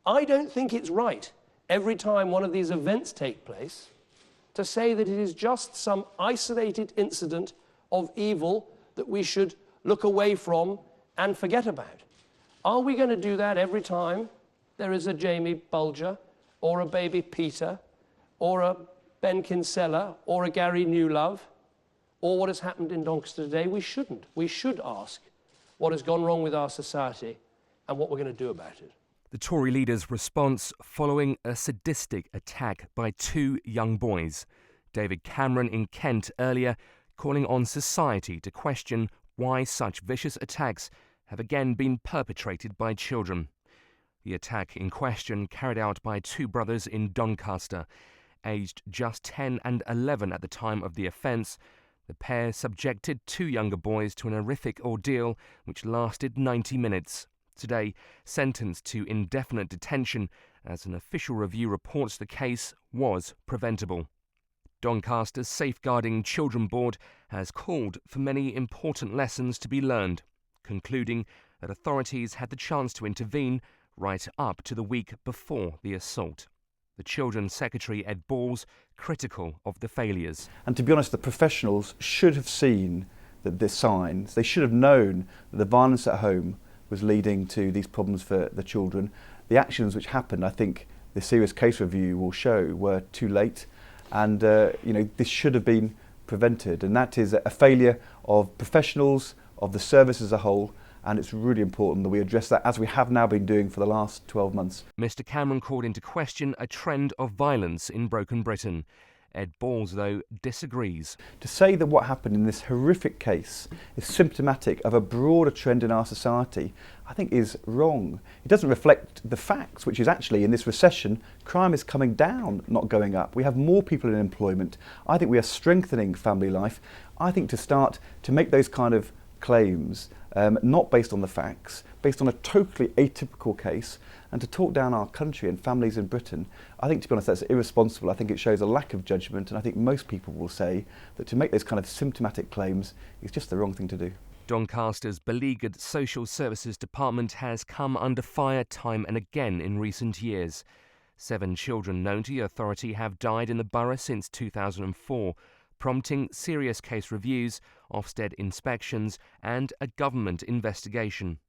I don't think it's right every time one of these events take place to say that it is just some isolated incident of evil that we should look away from and forget about. Are we going to do that every time there is a Jamie Bulger or a baby Peter or a Ben Kinsella or a Gary Newlove or what has happened in Doncaster today? We shouldn't. We should ask what has gone wrong with our society and what we're going to do about it. The Tory leader's response following a sadistic attack by two young boys. David Cameron in Kent earlier calling on society to question why such vicious attacks have again been perpetrated by children. The attack in question carried out by two brothers in Doncaster, aged just 10 and 11 at the time of the offence. The pair subjected two younger boys to an horrific ordeal which lasted 90 minutes. Today, sentenced to indefinite detention, as an official review reports the case was preventable. Doncaster Safeguarding Children Board has called for many important lessons to be learned, concluding that authorities had the chance to intervene right up to the week before the assault. The Children's Secretary, Ed Balls, critical of the failures. And to be honest, the professionals should have seen the signs. They should have known that the violence at home was leading to these problems for the children. The actions which happened, I think the serious case review will show, were too late. And this should have been prevented. And that is a failure of professionals, of the service as a whole. And it's really important that we address that, as we have now been doing for the last 12 months. Mr Cameron called into question a trend of violence in Broken Britain. Ed Balls, though, disagrees. To say that what happened in this horrific case is symptomatic of a broader trend in our society, I think is wrong. It doesn't reflect the facts, which is actually in this recession, crime is coming down, not going up. We have more people in employment. I think we are strengthening family life. I think to start to make those kind of claims, not based on the facts, based on a totally atypical case, and to talk down our country and families in Britain, I think, to be honest, that's irresponsible. I think it shows a lack of judgment, and I think most people will say that to make those kind of symptomatic claims is just the wrong thing to do. Doncaster's beleaguered Social Services Department has come under fire time and again in recent years. 7 children known to the authority have died in the borough since 2004, prompting serious case reviews, Ofsted inspections and a government investigation.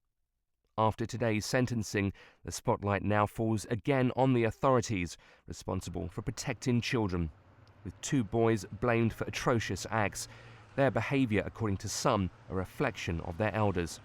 After today's sentencing, the spotlight now falls again on the authorities responsible for protecting children, with 2 boys blamed for atrocious acts. Their behaviour, according to some, a reflection of their elders.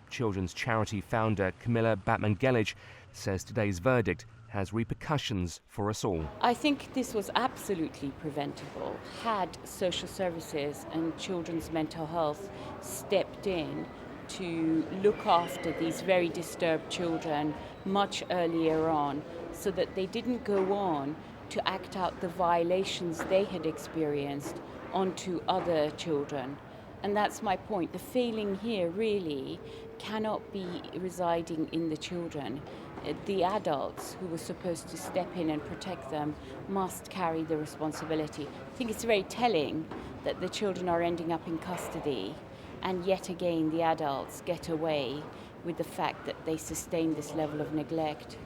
Children's charity founder Camilla Batman-Gellich says today's verdict has repercussions for us all. I think this was absolutely preventable had social services and children's mental health stepped in to look after these very disturbed children much earlier on, so that they didn't go on to act out the violations they had experienced onto other children. And that's my point. The failing here really cannot be residing in the children. The adults who were supposed to step in and protect them must carry the responsibility. I think it's very telling that the children are ending up in custody, and yet again the adults get away with the fact that they sustain this level of neglect.